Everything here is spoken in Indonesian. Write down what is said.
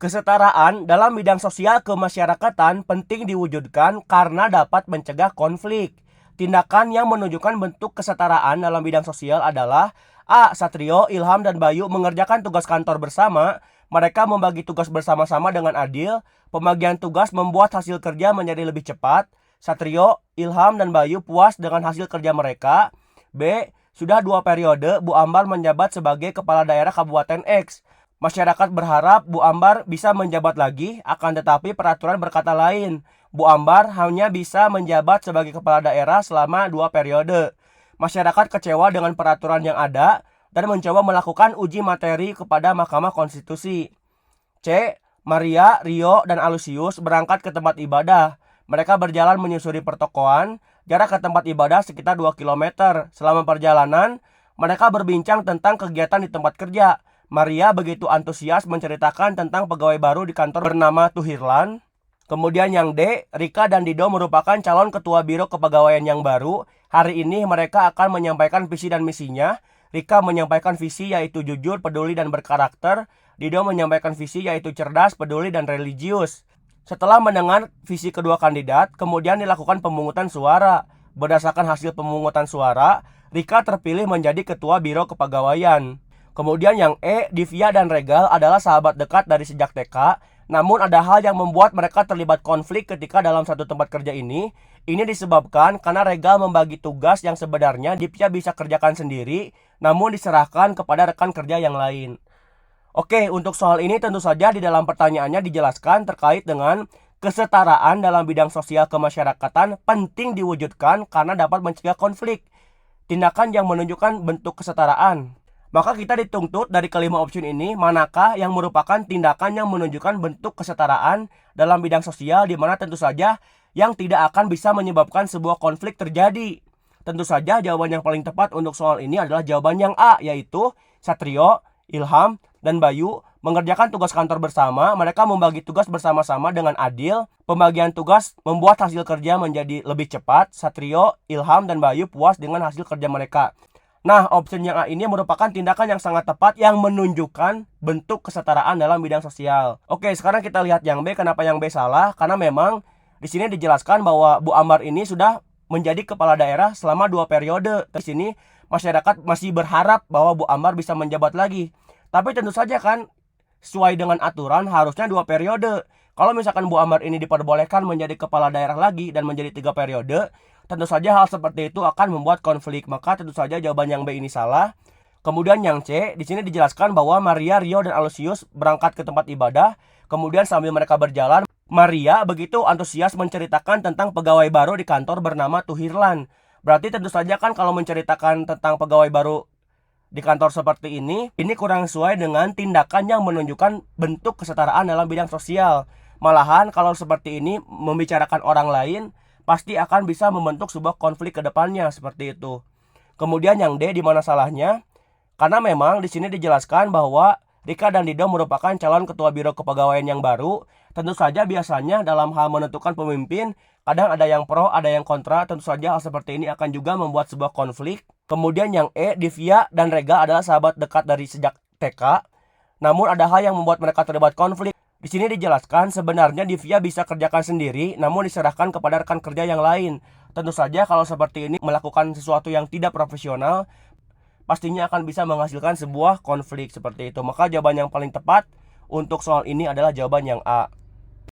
Kesetaraan dalam bidang sosial kemasyarakatan penting diwujudkan karena dapat mencegah konflik. Tindakan yang menunjukkan bentuk kesetaraan dalam bidang sosial adalah A. Satrio, Ilham, dan Bayu mengerjakan tugas kantor bersama. Mereka membagi tugas bersama-sama dengan adil. Pembagian tugas membuat hasil kerja menjadi lebih cepat. Satrio, Ilham, dan Bayu puas dengan hasil kerja mereka. B. Sudah 2 periode, Bu Ambar menjabat sebagai Kepala Daerah Kabupaten X. Masyarakat berharap Bu Ambar bisa menjabat lagi, akan tetapi peraturan berkata lain. Bu Ambar hanya bisa menjabat sebagai kepala daerah selama 2 periode. Masyarakat kecewa dengan peraturan yang ada dan mencoba melakukan uji materi kepada Mahkamah Konstitusi. C. Maria, Rio, dan Alusius berangkat ke tempat ibadah. Mereka berjalan menyusuri pertokoan, jarak ke tempat ibadah sekitar 2 km. Selama perjalanan, mereka berbincang tentang kegiatan di tempat kerja. Maria begitu antusias menceritakan tentang pegawai baru di kantor bernama Tuhirlan. Kemudian yang D, Rika dan Dido merupakan calon ketua biro kepegawaian yang baru. Hari ini mereka akan menyampaikan visi dan misinya. Rika menyampaikan visi yaitu jujur, peduli, dan berkarakter. Dido menyampaikan visi yaitu cerdas, peduli, dan religius. Setelah mendengar visi kedua kandidat, kemudian dilakukan pemungutan suara. Berdasarkan hasil pemungutan suara, Rika terpilih menjadi ketua biro kepegawaian. Kemudian yang E, Divya dan Regal adalah sahabat dekat dari sejak TK. Namun ada hal yang membuat mereka terlibat konflik ketika dalam satu tempat kerja ini. Ini disebabkan karena Regal membagi tugas yang sebenarnya Divya bisa kerjakan sendiri, namun diserahkan kepada rekan kerja yang lain. Oke, untuk soal ini tentu saja di dalam pertanyaannya dijelaskan terkait dengan kesetaraan dalam bidang sosial kemasyarakatan penting diwujudkan karena dapat mencegah konflik. Tindakan yang menunjukkan bentuk kesetaraan. Maka kita dituntut dari kelima opsi ini, manakah yang merupakan tindakan yang menunjukkan bentuk kesetaraan dalam bidang sosial, di mana tentu saja yang tidak akan bisa menyebabkan sebuah konflik terjadi. Tentu saja jawaban yang paling tepat untuk soal ini adalah jawaban yang A, yaitu Satrio, Ilham, dan Bayu mengerjakan tugas kantor bersama. Mereka membagi tugas bersama-sama dengan adil. Pembagian tugas membuat hasil kerja menjadi lebih cepat. Satrio, Ilham, dan Bayu puas dengan hasil kerja mereka. Nah, opsi yang A ini merupakan tindakan yang sangat tepat yang menunjukkan bentuk kesetaraan dalam bidang sosial. Oke, sekarang kita lihat yang B. Kenapa yang B salah? Karena memang di sini dijelaskan bahwa Bu Ambar ini sudah menjadi kepala daerah selama 2 periode. Di sini masyarakat masih berharap bahwa Bu Ambar bisa menjabat lagi. Tapi tentu saja kan sesuai dengan aturan harusnya 2 periode. Kalau misalkan Bu Ambar ini diperbolehkan menjadi kepala daerah lagi dan menjadi 3 periode, tentu saja hal seperti itu akan membuat konflik. Maka tentu saja jawaban yang B ini salah. Kemudian yang C, di sini dijelaskan bahwa Maria, Rio, dan Alusius berangkat ke tempat ibadah. Kemudian sambil mereka berjalan, Maria begitu antusias menceritakan tentang pegawai baru di kantor bernama Tuhirlan. Berarti tentu saja kan kalau menceritakan tentang pegawai baru di kantor seperti ini kurang sesuai dengan tindakan yang menunjukkan bentuk kesetaraan dalam bidang sosial. Malahan kalau seperti ini membicarakan orang lain, pasti akan bisa membentuk sebuah konflik ke depannya seperti itu. Kemudian yang D, di mana salahnya? Karena memang di sini dijelaskan bahwa Rika dan Dido merupakan calon ketua biro kepegawaian yang baru. Tentu saja biasanya dalam hal menentukan pemimpin, kadang ada yang pro, ada yang kontra. Tentu saja hal seperti ini akan juga membuat sebuah konflik. Kemudian yang E, Divya dan Rega adalah sahabat dekat dari sejak TK. Namun ada hal yang membuat mereka terlibat konflik. Di sini dijelaskan sebenarnya Divya bisa kerjakan sendiri, namun diserahkan kepada rekan kerja yang lain. Tentu saja kalau seperti ini melakukan sesuatu yang tidak profesional, pastinya akan bisa menghasilkan sebuah konflik seperti itu. Maka jawaban yang paling tepat untuk soal ini adalah jawaban yang A.